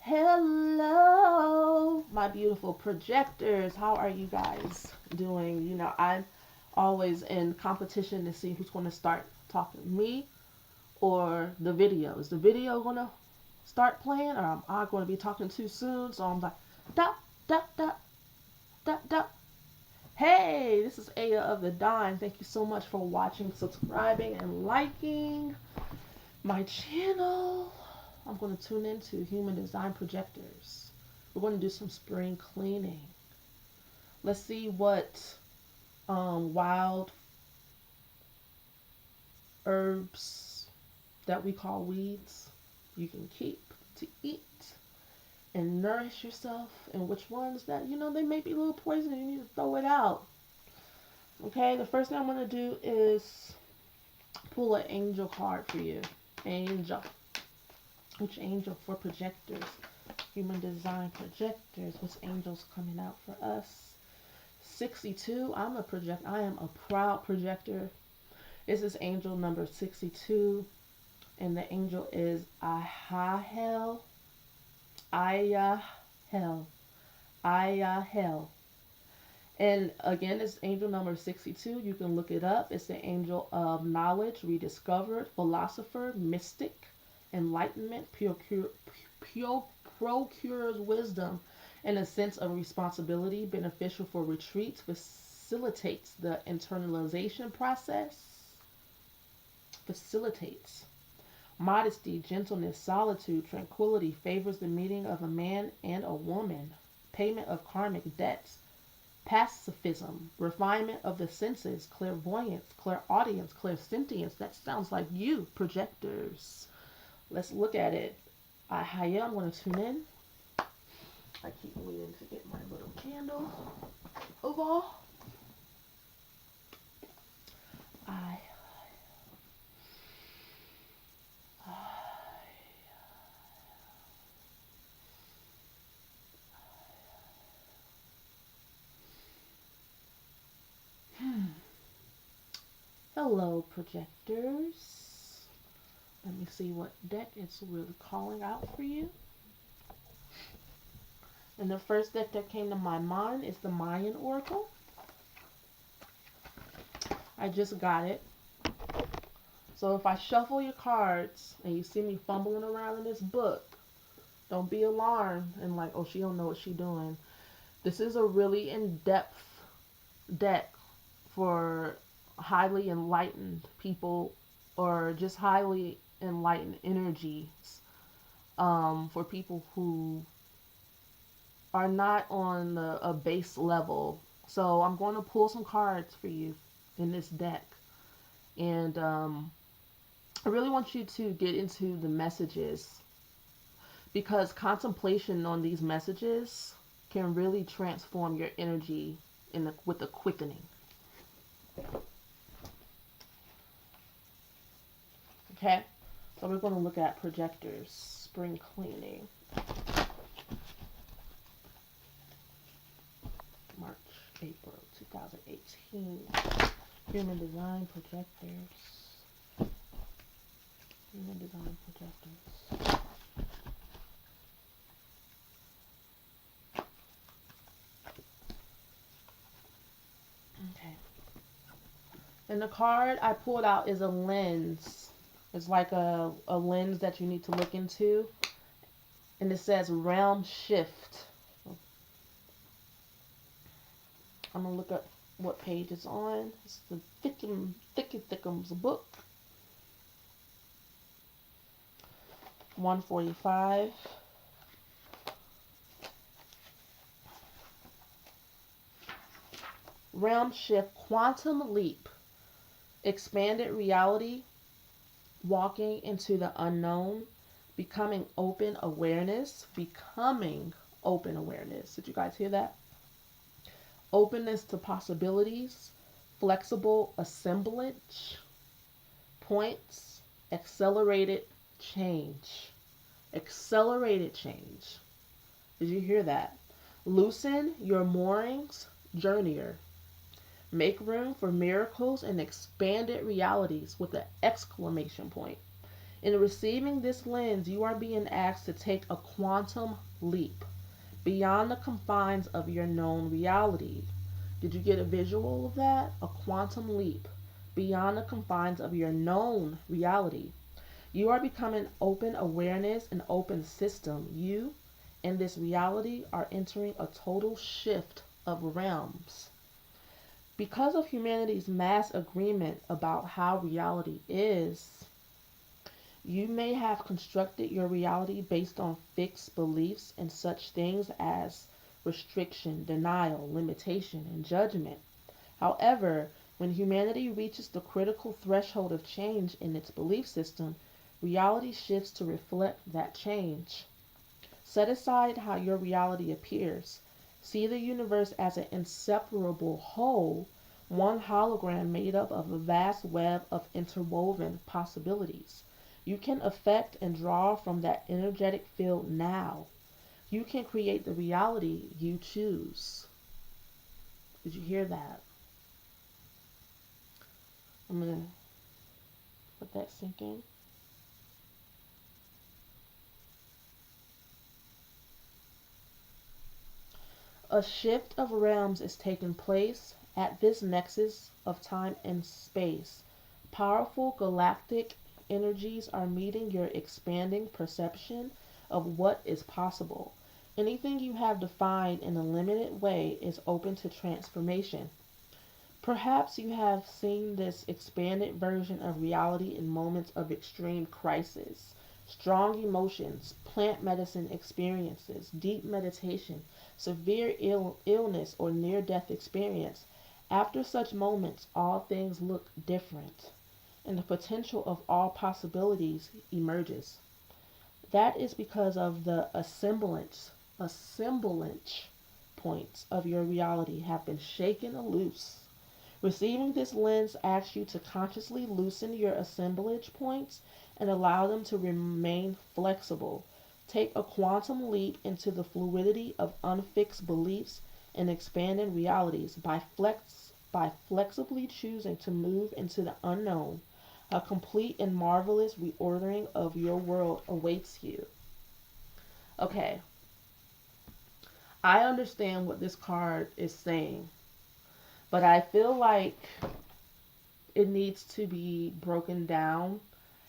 Hello, my beautiful projectors. How are you guys doing? You know, I'm always in competition to see who's going to start talking, me or the video. Is the video going to start playing, or am I going to be talking too soon? So I'm like, da, da, da, da, da. Hey, this is Aya of the Dime. Thank you so much for watching, subscribing, and liking my channel. I'm going to tune into human design projectors. We're going to do some spring cleaning. Let's see what wild herbs that we call weeds you can keep to eat and nourish yourself, and which ones that, you know, they may be a little poison and you need to throw it out. Okay, the first thing I'm going to do is pull an angel card for you. Angel. Which angel for projectors? Human design projectors. What's angels coming out for us? 62. I am a proud projector. This is angel number 62. And the angel is Ahahel. Ayahel. Ayahel. And again, it's angel number 62. You can look it up. It's the angel of knowledge, rediscovered, philosopher, mystic, enlightenment, procures wisdom and a sense of responsibility, beneficial for retreats, facilitates the internalization process, facilitates modesty, gentleness, solitude, tranquility, favors the meeting of a man and a woman, payment of karmic debts, pacifism, refinement of the senses, clairvoyance, clairaudience, clairsentience. That sounds like you, projectors. Let's look at it. I'm going to tune in. I keep waiting to get my little candle. Over. I. Hello, projectors. Let me see what deck it's really calling out for you. And the first deck that came to my mind is the Mayan Oracle. I just got it. So if I shuffle your cards and you see me fumbling around in this book, don't be alarmed and like, oh, she don't know what she's doing. This is a really in-depth deck for highly enlightened people, or just highly enlightened energies, for people who are not on a base level. So I'm going to pull some cards for you in this deck, and I really want you to get into the messages, because contemplation on these messages can really transform your energy with the quickening. Okay, so we're going to look at projectors, spring cleaning. March, April 2018. Human design projectors. Human design projectors. Okay. And the card I pulled out is a lens. It's like a lens that you need to look into. And it says realm shift. I'm going to look up what page it's on. It's the Thickums book. 145. Realm shift, quantum leap, expanded reality, walking into the unknown, becoming open awareness, becoming open awareness. Did you guys hear that? Openness to possibilities, flexible assemblage, points, accelerated change. Accelerated change. Did you hear that? Loosen your moorings, journeyer. Make room for miracles and expanded realities with an exclamation point. In receiving this lens, you are being asked to take a quantum leap beyond the confines of your known reality. Did you get a visual of that? A quantum leap beyond the confines of your known reality. You are becoming open awareness and open system. You and this reality are entering a total shift of realms. Because of humanity's mass agreement about how reality is, you may have constructed your reality based on fixed beliefs in such things as restriction, denial, limitation, and judgment. However, when humanity reaches the critical threshold of change in its belief system, reality shifts to reflect that change. Set aside how your reality appears. See the universe as an inseparable whole, one hologram made up of a vast web of interwoven possibilities. You can affect and draw from that energetic field now. You can create the reality you choose. Did you hear that? I'm going to let that sink in. A shift of realms is taking place at this nexus of time and space. Powerful galactic energies are meeting your expanding perception of what is possible. Anything you have defined in a limited way is open to transformation. Perhaps you have seen this expanded version of reality in moments of extreme crisis, strong emotions, plant medicine experiences, deep meditation, severe illness, or near death experience. After such moments, all things look different, and the potential of all possibilities emerges. That is because of the assemblage points of your reality have been shaken loose. Receiving this lens asks you to consciously loosen your assemblage points and allow them to remain flexible. Take a quantum leap into the fluidity of unfixed beliefs and expanded realities by flexibly choosing to move into the unknown. A complete and marvelous reordering of your world awaits you. Okay, I understand what this card is saying, but I feel like it needs to be broken down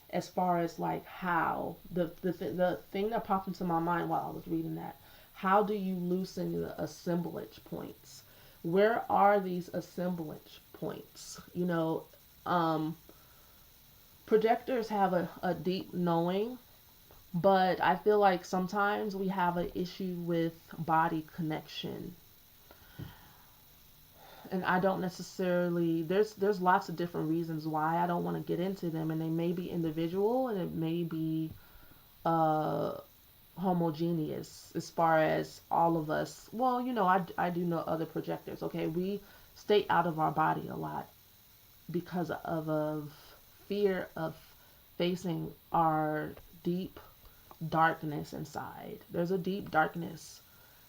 as far as like how the thing that popped into my mind while I was reading that. How do you loosen the assemblage points? Where are these assemblage points? Projectors have a deep knowing, but I feel like sometimes we have an issue with body connection. And I don't necessarily, there's lots of different reasons why. I don't want to get into them, and they may be individual and it may be uh homogeneous as far as all of us. Well, I do know other projectors. Okay, we stay out of our body a lot because of fear of facing our deep darkness inside. There's a deep darkness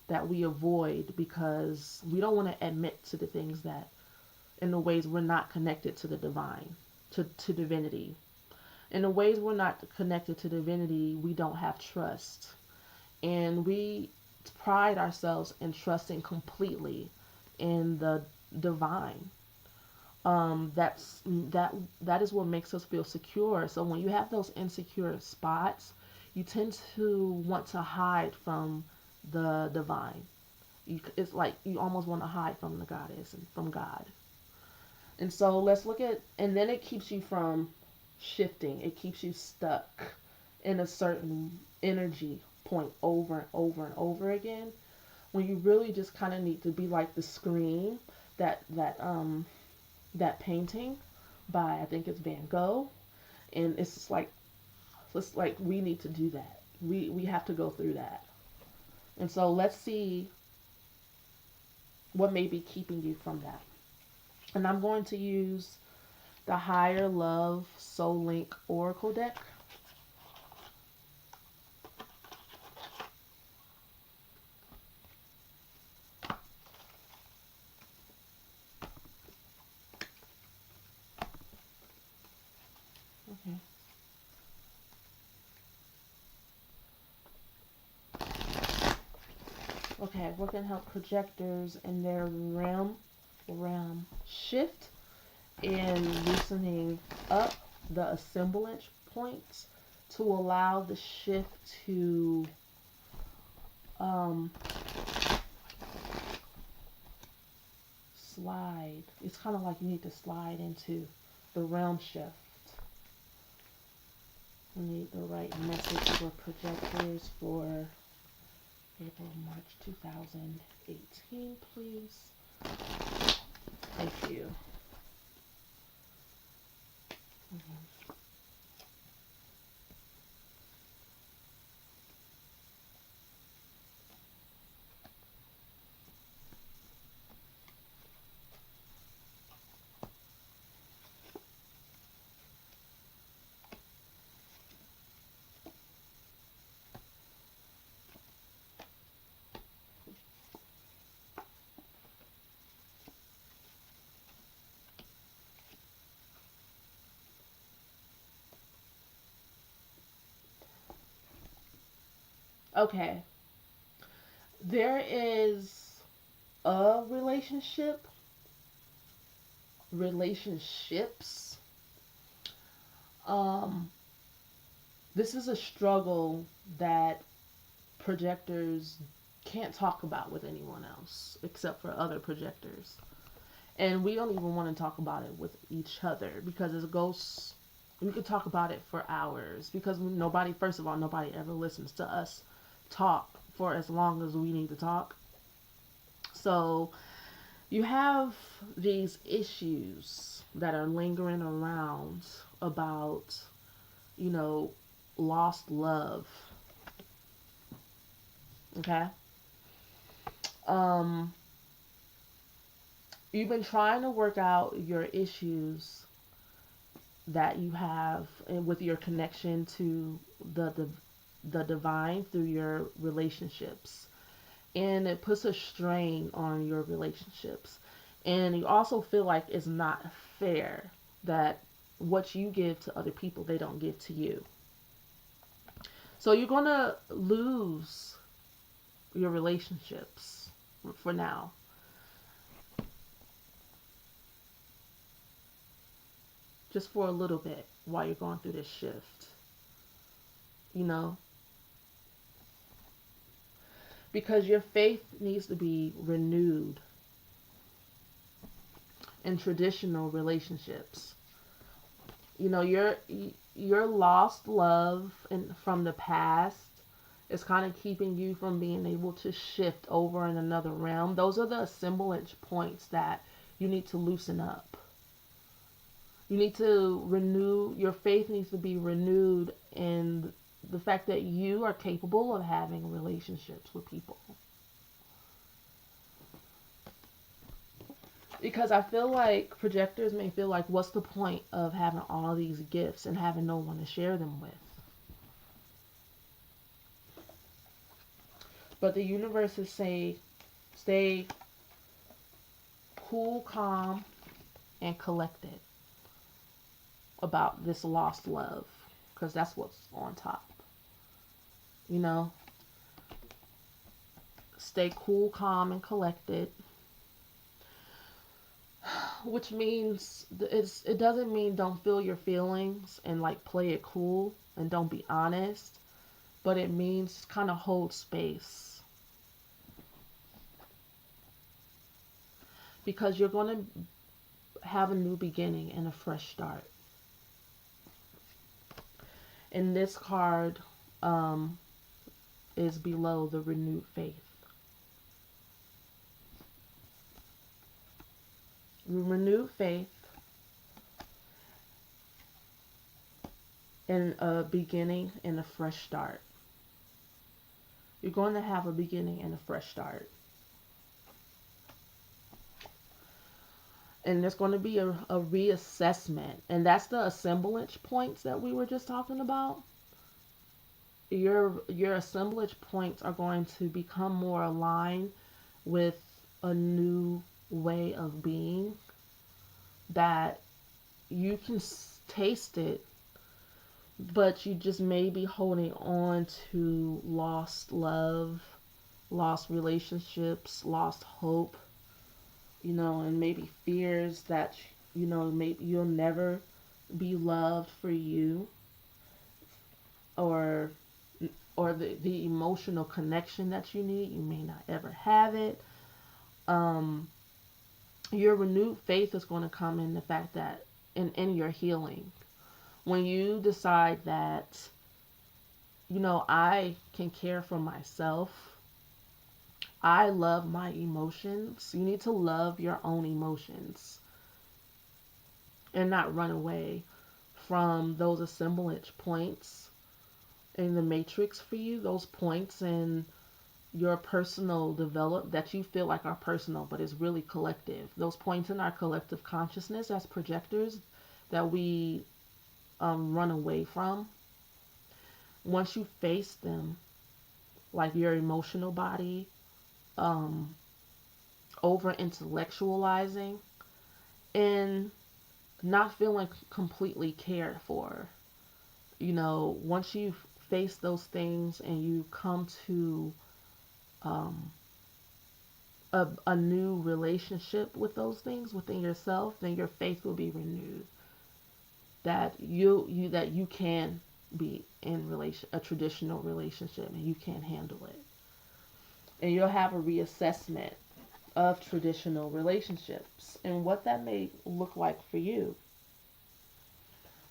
that we avoid because we don't want to admit to the things that, in the ways we're not connected to the divine, to divinity. In the ways we're not connected to divinity, we don't have trust. And we pride ourselves in trusting completely in the divine. That is what makes us feel secure. So when you have those insecure spots, you tend to want to hide from the divine. It's like you almost want to hide from the goddess and from God. And so let's look at, and then it keeps you from shifting. It keeps you stuck in a certain energy point over and over and over again, when you really just kind of need to be like the scream, that painting by, I think it's Van Gogh, and it's like we need to do that. We have to go through that. And so let's see what may be keeping you from that. And I'm going to use the Higher Love Soul Link Oracle deck. Okay. Okay, what can help projectors in their realm shift and loosening up the assemblage points to allow the shift to um, slide. It's kind of like you need to slide into the realm shift. We need the right message for projectors for April, March 2018, please. Thank you. Okay, there is a relationships. Um, this is a struggle that projectors can't talk about with anyone else except for other projectors. And we don't even want to talk about it with each other because as ghosts, we could talk about it for hours because nobody, first of all, nobody ever listens to us talk for as long as we need to talk. So you have these issues that are lingering around about, you know, lost love. Okay? Um, you've been trying to work out your issues that you have with your connection to the divine through your relationships, and it puts a strain on your relationships, and you also feel like it's not fair that what you give to other people they don't give to you, so you're gonna lose your relationships for now. Just for a little bit while you're going through this shift, you know, because your faith needs to be renewed in traditional relationships. You know, your lost love and from the past is kind of keeping you from being able to shift over in another realm. Those are the assemblage points that you need to loosen up. You need to renew, your faith needs to be renewed in the fact that you are capable of having relationships with people. Because I feel like projectors may feel like, what's the point of having all these gifts and having no one to share them with? But the universes say, stay cool, calm, and collected about this lost love. Because that's what's on top. You know? Stay cool, calm, and collected. Which means it doesn't mean don't feel your feelings and like play it cool and don't be honest, but it means kind of hold space, because you're going to have a new beginning and a fresh start. And this card is below the renewed faith. Renewed faith and a beginning and a fresh start. You're going to have a beginning and a fresh start. And there's going to be a reassessment. And that's the assemblage points that we were just talking about. Your assemblage points are going to become more aligned with a new way of being that you can taste it, but you just may be holding on to lost love lost relationships, lost hope, and maybe fears that, maybe you'll never be loved for you, or the emotional connection that you need, you may not ever have it. Um, your renewed faith is going to come in the fact that in your healing. When you decide that, I can care for myself, I love my emotions. You need to love your own emotions and not run away from those assemblage points in the matrix for you, those points in your personal develop that you feel like are personal, but is really collective. Those points in our collective consciousness as projectors that we run away from. Once you face them, like your emotional body, um, over intellectualizing and not feeling completely cared for. Once you face those things and you come to um, a new relationship with those things within yourself, then your faith will be renewed. That you can be in a traditional relationship and you can handle it. And you'll have a reassessment of traditional relationships and what that may look like for you.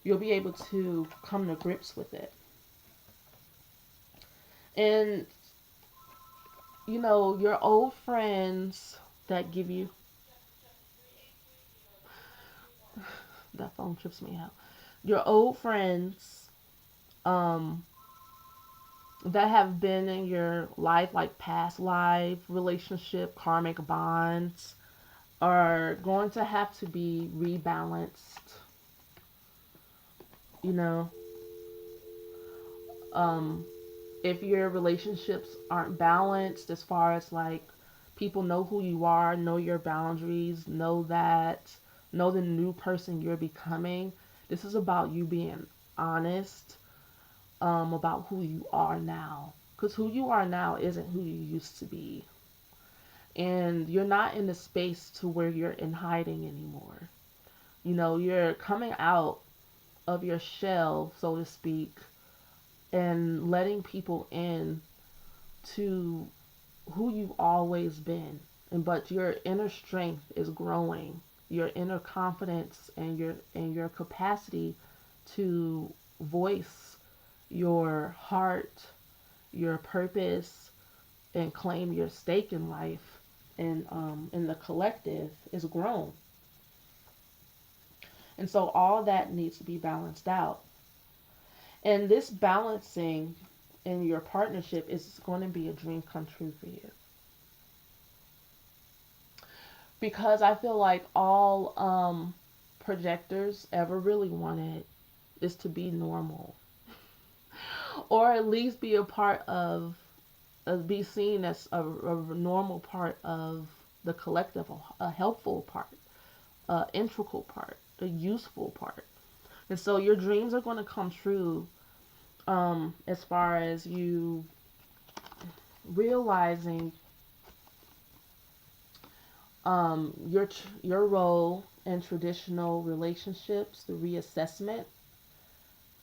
You'll be able to come to grips with it. And your old friends that give you, that phone trips me out. Your old friends um that have been in your life, like past life relationship, karmic bonds, are going to have to be rebalanced. You know, um, if your relationships aren't balanced, as far as like people know who you are, know your boundaries, know the new person you're becoming. This is about you being honest about who you are now. Because who you are now isn't who you used to be. And you're not in the space to where you're in hiding anymore. You're coming out of your shell, so to speak, and letting people in to who you've always been. But your inner strength is growing. Your inner confidence and your capacity to voice your heart, your purpose, and claim your stake in life and in the collective is grown. And so all that needs to be balanced out. And this balancing in your partnership is going to be a dream come true for you. Because I feel like all projectors ever really wanted is to be normal. Or at least be a part of, be seen as a normal part of the collective, a helpful part, a integral part, a useful part. And so your dreams are going to come true as far as you realizing your role in traditional relationships. The reassessment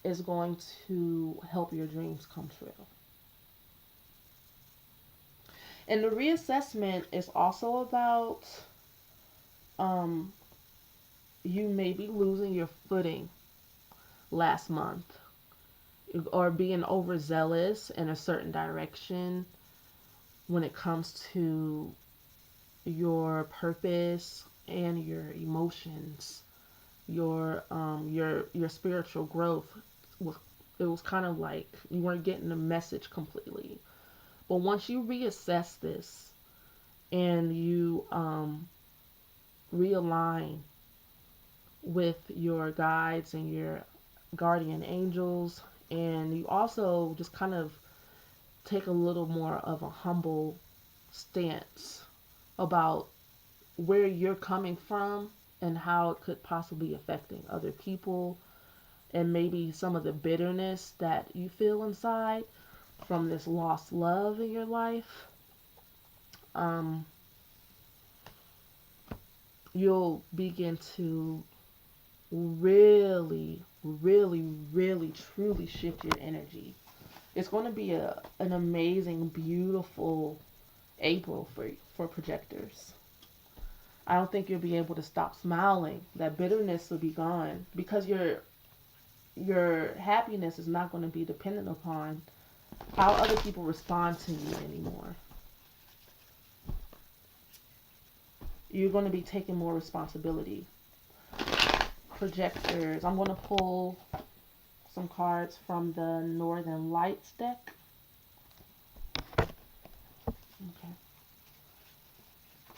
is going to help your dreams come true. And the reassessment is also about um, you maybe losing your footing last month, or being overzealous in a certain direction when it comes to your purpose and your emotions, your spiritual growth. It was kind of like you weren't getting the message completely. But once you reassess this and you realign with your guides and your guardian angels, and you also just kind of take a little more of a humble stance about where you're coming from and how it could possibly be affecting other people, and maybe some of the bitterness that you feel inside from this lost love in your life. um, you'll begin to really, really, really, truly shift your energy. It's going to be an amazing, beautiful April for projectors. I don't think you'll be able to stop smiling. That bitterness will be gone because your happiness is not going to be dependent upon how other people respond to you anymore. You're going to be taking more responsibility. Projectors. I'm going to pull some cards from the Northern Lights deck. Okay.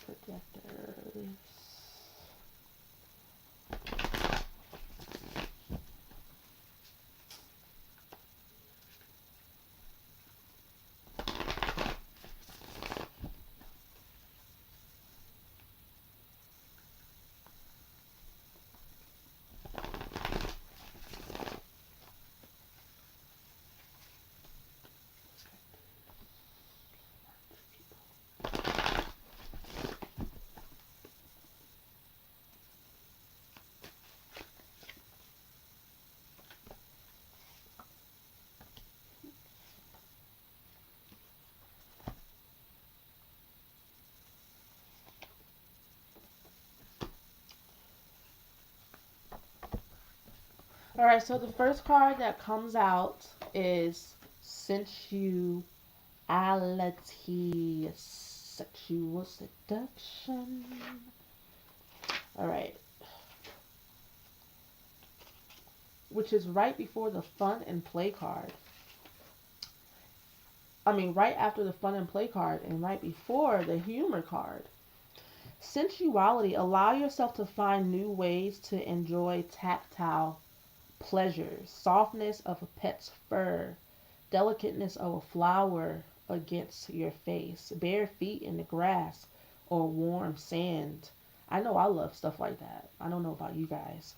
Projectors. Alright, so the first card that comes out is Sensuality, Sexual Seduction. Alright. Which is right before the Fun and Play card. Right after the Fun and Play card and right before the Humor card. Sensuality, allow yourself to find new ways to enjoy tactile pleasures, softness of a pet's fur, delicateness of a flower against your face, bare feet in the grass, or warm sand. I know I love stuff like that. I don't know about you guys.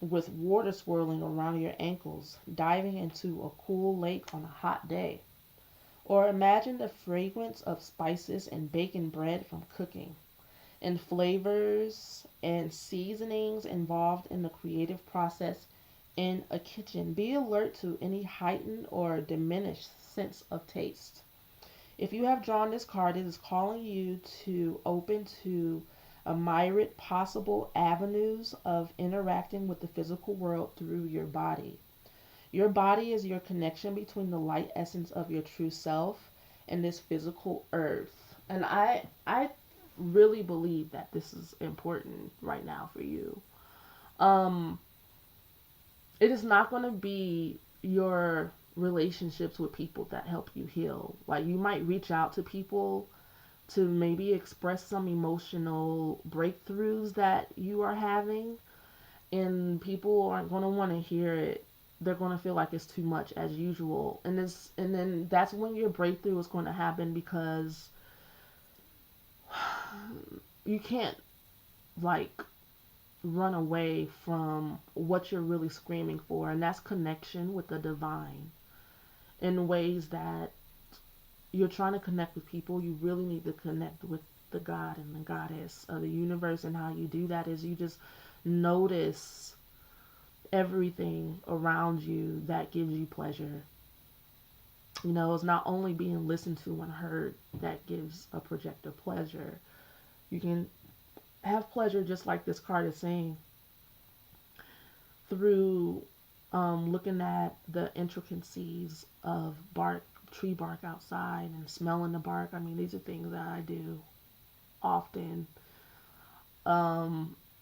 With water swirling around your ankles, diving into a cool lake on a hot day. Or imagine the fragrance of spices and baking bread from cooking, and flavors and seasonings involved in the creative process in a kitchen. Be alert to any heightened or diminished sense of taste. If you have drawn this card, it is calling you to open to a myriad possible avenues of interacting with the physical world through your body. Your body is your connection between the light essence of your true self and this physical earth. And I really believe that this is important right now for you. Um, it is not going to be your relationships with people that help you heal. Like, you might reach out to people to maybe express some emotional breakthroughs that you are having, and people aren't going to want to hear it. They're going to feel like it's too much as usual, and then that's when your breakthrough is going to happen, because you can't, like, run away from what you're really screaming for, and that's connection with the divine in ways that you're trying to connect with people. You really need to connect with the God and the goddess of the universe, and how you do that is you just notice everything around you that gives you pleasure. It's not only being listened to and heard that gives a projector pleasure. You can have pleasure, just like this card is saying, through looking at the intricacies of tree bark outside and smelling the bark. These are things that I do often.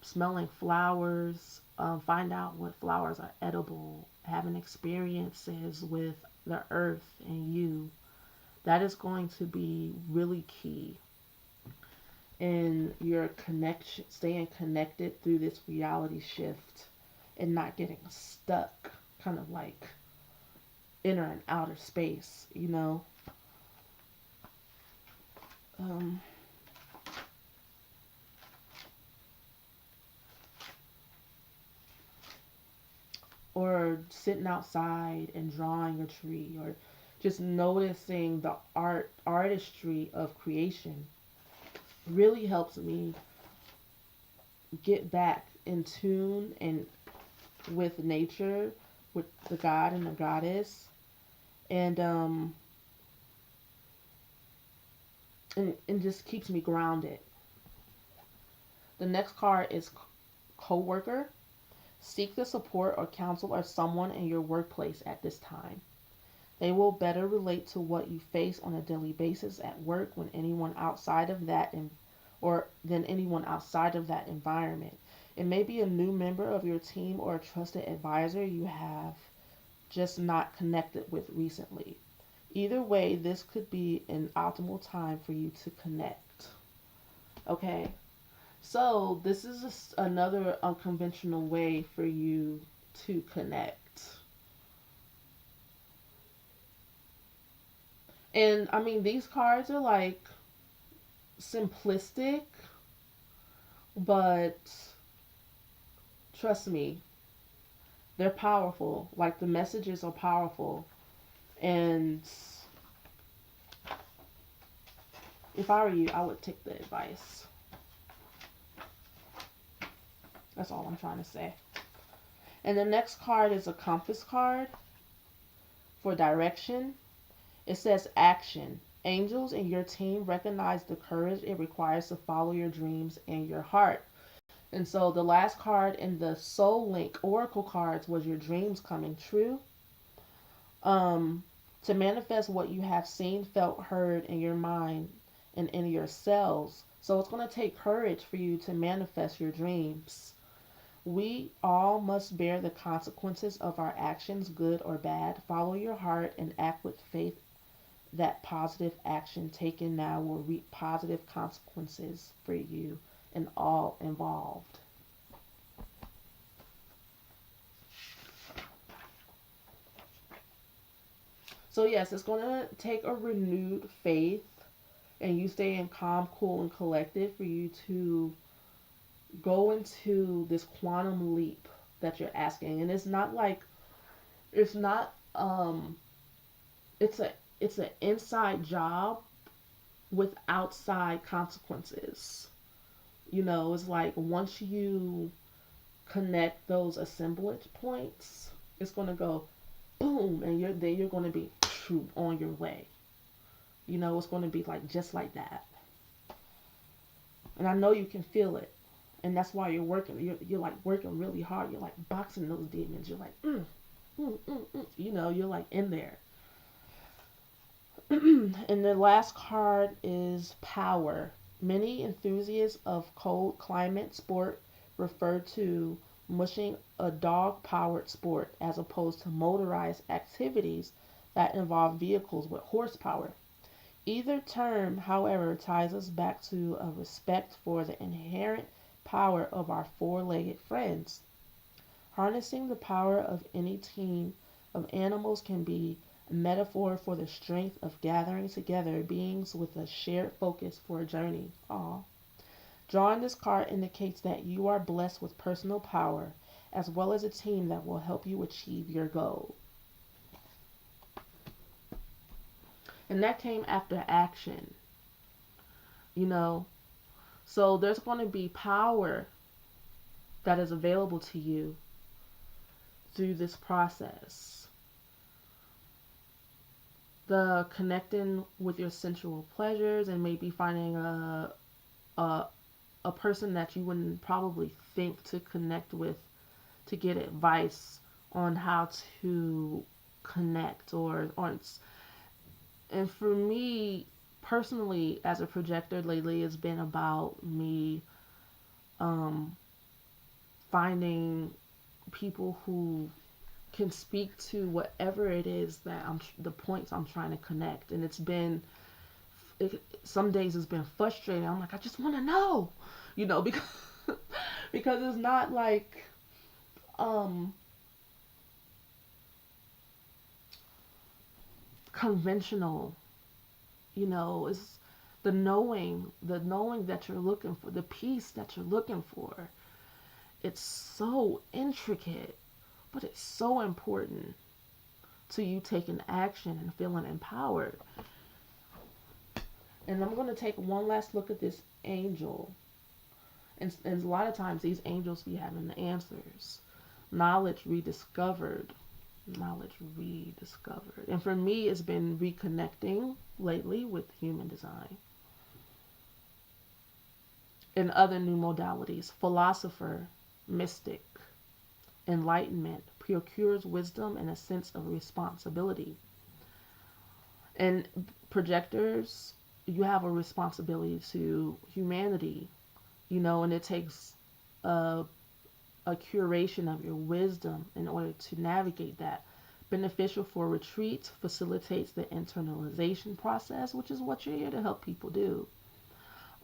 Smelling flowers, find out what flowers are edible, having experiences with the earth and you. That is going to be really key in your connection, staying connected through this reality shift and not getting stuck, kind of like inner and outer space. Um, or sitting outside and drawing a tree, or just noticing the artistry of creation really helps me get back in tune and with nature, with the god and the goddess, and and just keeps me grounded. The next card is co-worker. Seek the support or counsel of someone in your workplace at this time. They will better relate to what you face on a daily basis at work when anyone outside of that or than anyone outside of that environment. It may be a new member of your team or a trusted advisor you have just not connected with recently. Either way, this could be an optimal time for you to connect. Okay, so this is just another unconventional way for you to connect. And I mean, these cards are like simplistic, but trust me, they're powerful. Like the messages are powerful. And if I were you, I would take the advice. That's all I'm trying to say. And the next card is a compass card for direction. It says action. Angels in your team recognize the courage it requires to follow your dreams and your heart. And so the last card in the Soul Link Oracle cards was your dreams coming true. To manifest what you have seen, felt, heard in your mind and in your cells. So it's going to take courage for you to manifest your dreams. We all must bear the consequences of our actions, good or bad. Follow your heart and act with faith that positive action taken now will reap positive consequences for you and all involved. So yes, it's going to take a renewed faith and you staying calm, cool, and collected for you to go into this quantum leap that you're asking. And it's not like, it's not, it's an inside job with outside consequences. You know, it's like once you connect those assemblage points, it's going to go boom, and you're going to be on your way. You know, it's going to be like just like that. And I know you can feel it. And that's why you're working. You're like working really hard. You're like boxing those demons. You're like, you know, you're like in there. And the last card is power. Many enthusiasts of cold climate sport refer to mushing a dog-powered sport as opposed to motorized activities that involve vehicles with horsepower. Either term, however, ties us back to a respect for the inherent power of our four-legged friends. Harnessing the power of any team of animals can be a metaphor for the strength of gathering together beings with a shared focus for a journey. Aww. Drawing this card indicates that you are blessed with personal power as well as a team that will help you achieve your goal. And that came after action. You know, so there's going to be power that is available to you through this process. The connecting with your sensual pleasures and maybe finding a person that you wouldn't probably think to connect with to get advice on how to connect or and for me personally as a projector lately, it's been about me finding people who can speak to whatever it is that the points I'm trying to connect. And some days it's been frustrating. I'm like, I just want to know, you know, because because it's not like conventional, you know. It's the knowing that you're looking for, the peace that you're looking for. It's so intricate, but it's so important. to you taking action and feeling empowered. And I'm going to take one last look at this angel. And a lot of times these angels be having the answers. Knowledge rediscovered. Knowledge rediscovered. And for me, it's been reconnecting lately with human design. And other new modalities. Philosopher, mystic, enlightenment, procures wisdom and a sense of responsibility. And projectors, you have a responsibility to humanity, you know, and it takes a curation of your wisdom in order to navigate that. Beneficial for retreats, facilitates the internalization process, which is what you're here to help people do.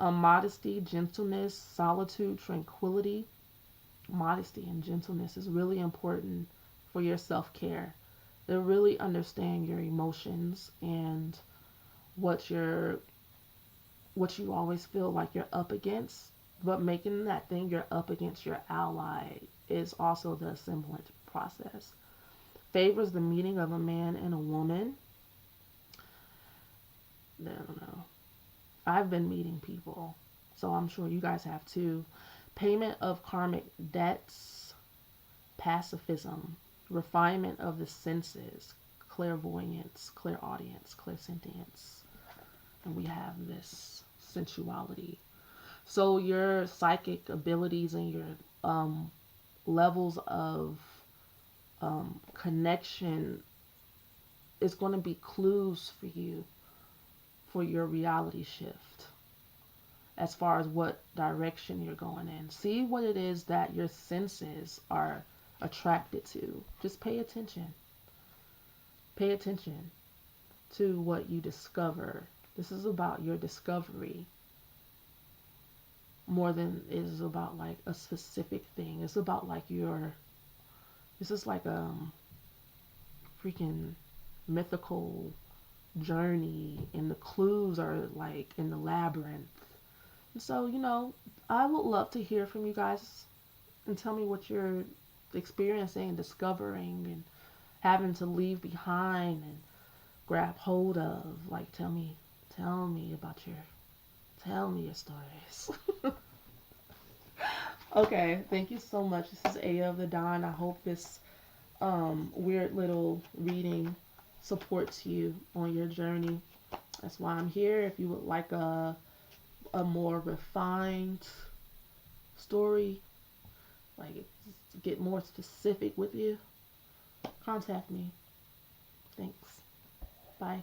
Modesty, gentleness, solitude, tranquility. Modesty and gentleness is really important for your self-care. To really understand your emotions and what you always feel like you're up against, but making that thing you're up against your ally is also the assemblage process. Favors the meeting of a man and a woman. I don't know. I've been meeting people, so I'm sure you guys have too. Payment of karmic debts, pacifism, refinement of the senses, clairvoyance, clairaudience, clairsentience, and we have this sensuality. So your psychic abilities and your levels of connection is going to be clues for you for your reality shift as far as what direction you're going in. See what it is that your senses are attracted to. Just pay attention. Pay attention to what you discover. This is about your discovery more than it is about like a specific thing. It's about like this is like a freaking mythical journey, and the clues are like in the labyrinth. And so, you know, I would love to hear from you guys and tell me what you're experiencing and discovering and having to leave behind and grab hold of. Like, tell me your stories. Okay, thank you so much. This is Aya of the Dawn. I hope this weird little reading supports you on your journey. That's why I'm here. If you would like a more refined story, like get more specific with you, contact me. Thanks. Bye.